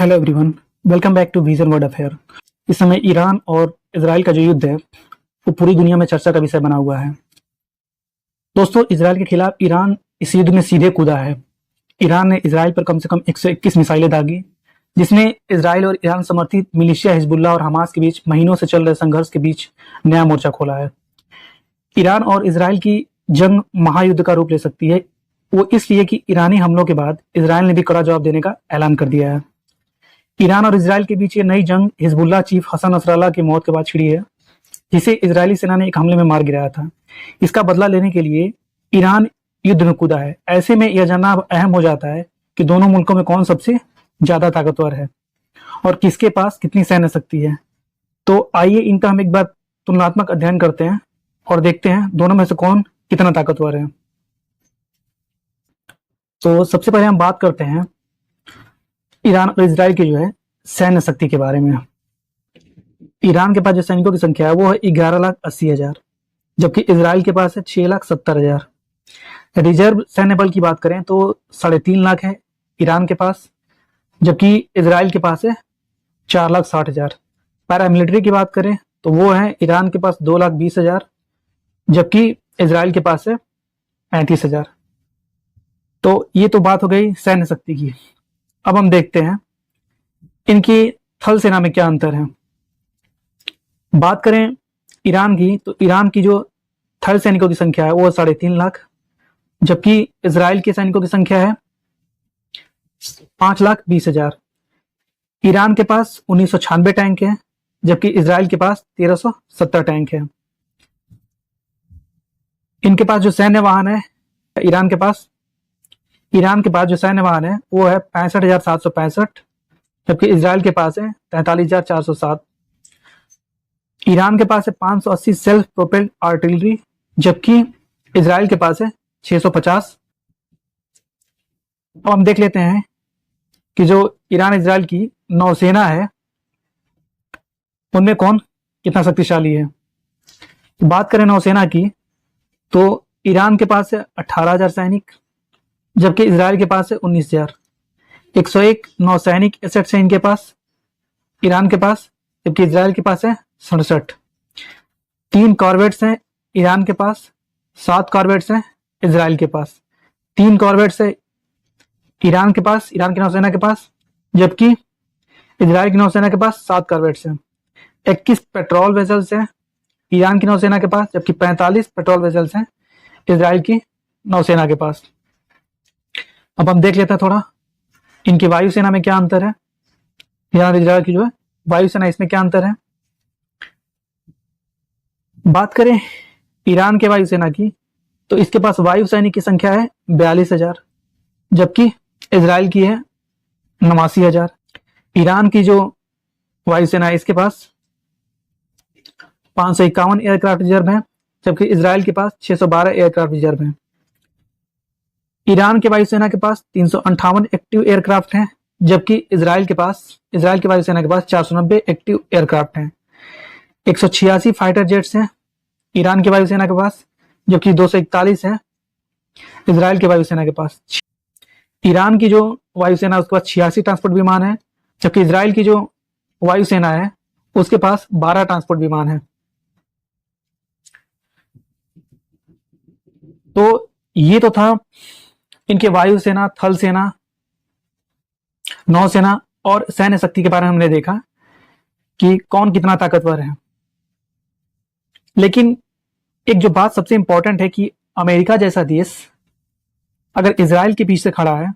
Hello everyone, welcome back to vision world affair. इस समय Iran और इजराइल का जो युद्ध है वो पूरी दुनिया में चर्चा का विषय बना हुआ है। दोस्तों, इजराइल के खिलाफ ईरान इस युद्ध में सीधे कूदा है। ईरान ने इजराइल पर कम से कम 121 मिसाइलें दागी, जिसमें इजराइल और ईरान समर्थित मिलिशिया हिजबुल्लाह और हमास के बीच महीनों से चल रहे संघर्ष के बीच नया मोर्चा खोला है। ईरान और इजराइल की जंग महायुद्ध का रूप ले सकती है, वो इसलिए कि ईरानी हमलों के बाद इजराइल ने भी कड़ा जवाब देने का ऐलान कर दिया है। ईरान और इजराइल के बीच ये नई जंग हिजबुल्लाह चीफ हसन नसरल्लाह की मौत के बाद छिड़ी है, जिसे इजरायली सेना ने एक हमले में मार गिराया था। इसका बदला लेने के लिए ईरान युद्ध में कूदा है। ऐसे में यह जानना अब अहम हो जाता है कि दोनों मुल्कों में कौन सबसे ज्यादा ताकतवर है और किसके पास कितनी सैन्य शक्ति है। तो आइए इनका हम एक बार तुलनात्मक अध्ययन करते हैं और देखते हैं दोनों में से कौन कितना ताकतवर है। तो सबसे पहले हम बात करते हैं ईरान और इजराइल की जो है सैन्य शक्ति के बारे में। ईरान के पास जो सैनिकों की संख्या है वो है 11,80,000, जबकि इजराइल के पास है 6,70,000। रिजर्व सैन्य बल की बात करें तो 3.5 लाख है ईरान के पास, जबकि इजराइल के पास है 4,60,000। पैरामिलिट्री की बात करें तो वो है ईरान के पास 2,20,000, जबकि इजराइल के पास है 35,000। तो ये तो बात हो गई सैन्य शक्ति की। अब हम देखते हैं इनकी थल सेना में क्या अंतर है। बात करें ईरान की तो ईरान की जो थल सैनिकों की संख्या है वो 3.5 लाख, जबकि इजराइल के सैनिकों की संख्या है 5,20,000। ईरान के पास 1996 टैंक है, जबकि इजराइल के पास 1,370 टैंक है। इनके पास जो सैन्य वाहन है ईरान के पास जो सैन्य वाहन है वो है 65,765, जबकि इजराइल के पास है 43,407। ईरान के पास है 580 सेल्फ प्रोपेल्ड आर्टिलरी, जबकि इजराइल के पास है 650। अब हम देख लेते हैं कि जो ईरान इजराइल की नौसेना है उनमें कौन कितना शक्तिशाली है। बात करें नौसेना की तो ईरान के पास है 18,000 सैनिक, जबकि इजराइल के पास है 19,000। 101 नौसैनिक एसेट्स है इनके पास ईरान के पास, जबकि इजराइल के पास है 67। 3 कॉर्वेट्स हैं ईरान के पास, 7 कॉर्वेट्स हैं इजराइल के पास। 3 कॉर्वेट्स है ईरान के पास, ईरान की नौसेना के पास, जबकि इजराइल की नौसेना के पास 7 कॉर्वेट्स हैं। 21 पेट्रोल वेसल्स हैं ईरान की नौसेना के पास, जबकि 45 पेट्रोल वेसल्स हैं इजराइल की नौसेना के पास। अब हम देख लेते हैं थोड़ा इनकी वायुसेना में क्या अंतर है। ईरान और इजराइल की जो है वायुसेना, इसमें क्या अंतर है। बात करें ईरान के वायुसेना की तो इसके पास वायु सैनिक की संख्या है 42,000, जबकि इजराइल की है 89,000। ईरान की जो वायुसेना है इसके पास 551 एयरक्राफ्ट रिजर्व है, जबकि इजराइल के पास 612 एयरक्राफ्ट रिजर्व है। ईरान के वायुसेना के पास 358 एक्टिव एयरक्राफ्ट हैं, जबकि इजराइल की वायुसेना के पास 490 एक्टिव एयरक्राफ्ट हैं। 186 फाइटर जेट्स हैं ईरान की वायुसेना के पास, जबकि 241 है इजराइल की वायुसेना के पास। ईरान की जो वायुसेना उसके पास 86 ट्रांसपोर्ट विमान है, जबकि इजराइल की जो वायुसेना है उसके पास 12 ट्रांसपोर्ट विमान है। तो ये तो था इनके वायुसेना, थल सेना, नौसेना और सैन्य शक्ति के बारे में हमने देखा कि कौन कितना ताकतवर है। लेकिन एक जो बात सबसे इंपॉर्टेंट है कि अमेरिका जैसा देश अगर इजराइल के पीछे खड़ा है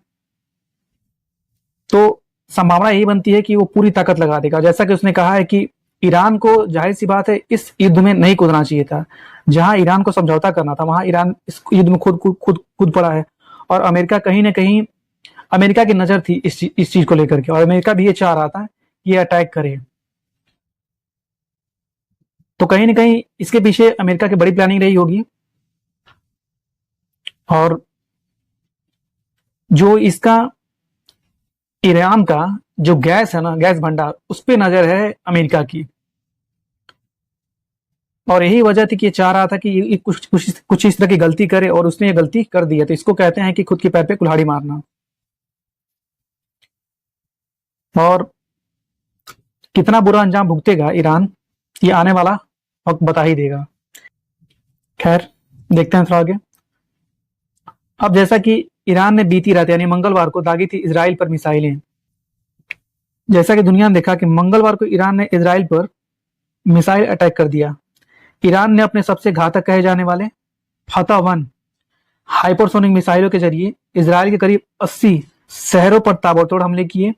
तो संभावना यही बनती है कि वो पूरी ताकत लगा देगा। जैसा कि उसने कहा है कि ईरान को जाहिर सी बात है इस युद्ध में नहीं कूदना चाहिए था। जहां ईरान को समझौता करना था वहां ईरान इस युद्ध में खुद पड़ा है, और अमेरिका कहीं ना कहीं अमेरिका की नजर थी इस चीज को लेकर के, और अमेरिका भी ये चाह रहा था कि ये अटैक करे। तो कहीं ना कहीं इसके पीछे अमेरिका की बड़ी प्लानिंग रही होगी, और जो इसका ईरान का जो गैस है ना, गैस भंडार, उस पे नजर है अमेरिका की, और यही वजह थी कि ये चाह रहा था कि ये कुछ इस तरह की गलती करे, और उसने ये गलती कर दी है। तो इसको कहते हैं कि खुद के पैर पे कुल्हाड़ी मारना। और कितना बुरा अंजाम भुगतेगा ईरान, ये आने वाला वक्त बता ही देगा। खैर, देखते हैं थोड़ा आगे। अब जैसा कि ईरान ने बीती रात यानी मंगलवार को दागी थी इजराइल पर मिसाइलें, जैसा कि दुनिया ने देखा कि मंगलवार को ईरान ने इजराइल पर मिसाइल अटैक कर दिया। ईरान ने अपने सबसे घातक कहे जाने वाले फतह-1 हाइपरसोनिक मिसाइलों के जरिए इजराइल के करीब 80 शहरों पर ताबड़तोड़ हमले किए।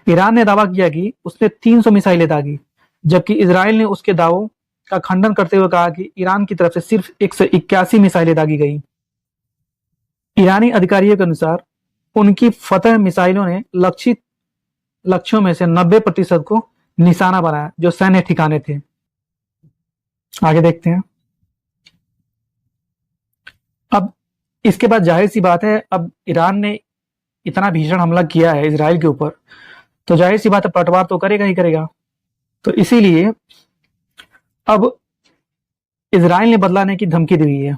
ईरान ने दावा किया कि उसने 300 मिसाइलें दागी, जबकि इजराइल ने उसके दावों का खंडन करते हुए कहा कि ईरान की तरफ से सिर्फ 181 मिसाइलें दागी गई। ईरानी अधिकारियों के अनुसार उनकी फतह मिसाइलों ने लक्षित लक्ष्यों में से 90% को निशाना बनाया, जो सैन्य ठिकाने थे। आगे देखते हैं। अब इसके बाद जाहिर सी बात है, अब ईरान ने इतना भीषण हमला किया है इजराइल के ऊपर, तो जाहिर सी बात है पलटवार तो करेगा ही करेगा। तो इसीलिए अब इजराइल ने बदला लेने की धमकी दी हुई है,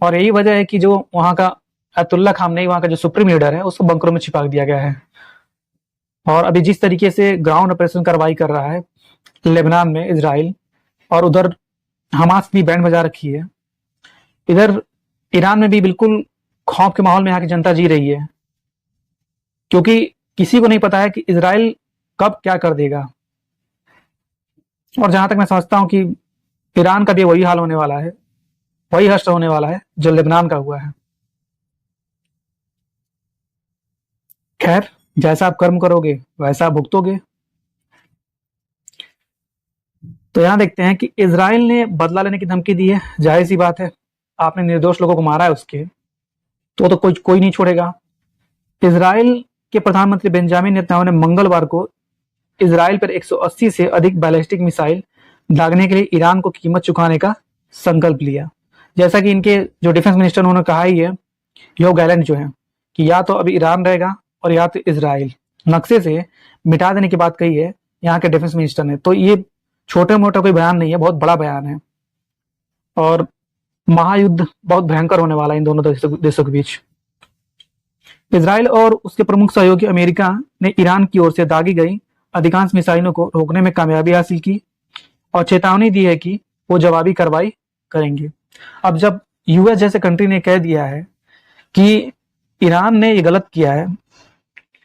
और यही वजह है कि जो वहां का अयतुल्ला खामनेई, वहां का जो सुप्रीम लीडर है, उसको बंकरों में छिपा दिया गया है। और अभी जिस तरीके से ग्राउंड ऑपरेशन कार्रवाई कर रहा है लेबनान में इजराइल, और उधर हमास भी बैंड बजा रखी है, इधर ईरान में भी बिल्कुल खौफ के माहौल में यहाँ की जनता जी रही है, क्योंकि किसी को नहीं पता है कि इजराइल कब क्या कर देगा। और जहां तक मैं समझता हूं कि ईरान का भी वही हाल होने वाला है, वही हश्र होने वाला है जो लेबनान का हुआ है। खैर, जैसा आप कर्म करोगे वैसा आप भुगतोगे। तो यहां देखते हैं कि इजराइल ने बदला लेने की धमकी दी है। जाहिर सी बात है, आपने निर्दोष लोगों को मारा है उसके, तो कोई नहीं छोड़ेगा। इजराइल के प्रधानमंत्री बेंजामिन नेतन्याहू ने मंगलवार को इजराइल पर 180 से अधिक बैलिस्टिक मिसाइल दागने के लिए ईरान को कीमत चुकाने का संकल्प लिया। जैसा कि इनके जो डिफेंस मिनिस्टर उन्होंने कहा ही है, यो गैलेंट जो है, कि या तो अभी ईरान रहेगा और या तो इजराइल, नक्शे से मिटा देने की बात कही है यहाँ के डिफेंस मिनिस्टर ने। तो ये छोटे मोटा कोई बयान नहीं है, बहुत बड़ा बयान है, और महायुद्ध बहुत भयंकर होने वाला है इन दोनों देशों के बीच। इजराइल और उसके प्रमुख सहयोगी अमेरिका ने ईरान की ओर से दागी गई अधिकांश मिसाइलों को रोकने में कामयाबी हासिल की और चेतावनी दी है कि वो जवाबी कार्रवाई करेंगे। अब जब यूएस जैसे कंट्री ने कह दिया है कि ईरान ने ये गलत किया है,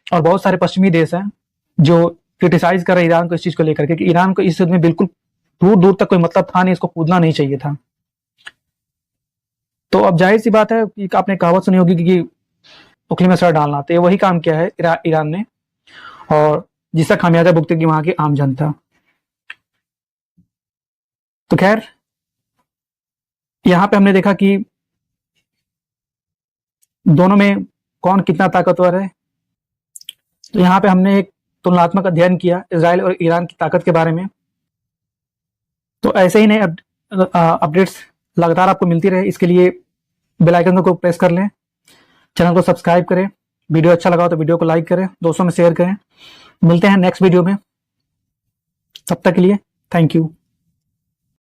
और बहुत सारे पश्चिमी देश हैं जो क्रिटिसाइज कर रहे हैं ईरान को इस चीज को लेकर के कि ईरान को इस युद्ध में बिल्कुल दूर दूर तक कोई मतलब था नहीं, इसको कूदना नहीं चाहिए था। तो अब जाहिर सी बात है कि आपने कहावत सुनी होगी कि उखली में सर डालना, तो ये वही काम किया है ईरान ने, और जिसका खामियाजा भुगतेगी वहां की आम जनता। तो खैर, यहां पे हमने देखा कि दोनों में कौन कितना ताकतवर है। तो यहाँ पे हमने एक तुलनात्मक अध्ययन किया इजराइल और ईरान की ताकत के बारे में। तो ऐसे ही नए अपडेट्स लगातार आपको मिलती रहे, इसके लिए बेल आइकन को प्रेस कर लें, चैनल को सब्सक्राइब करें, वीडियो अच्छा लगा तो वीडियो को लाइक करें, दोस्तों में शेयर करें। मिलते हैं नेक्स्ट वीडियो में, तब तक के लिए थैंक यू।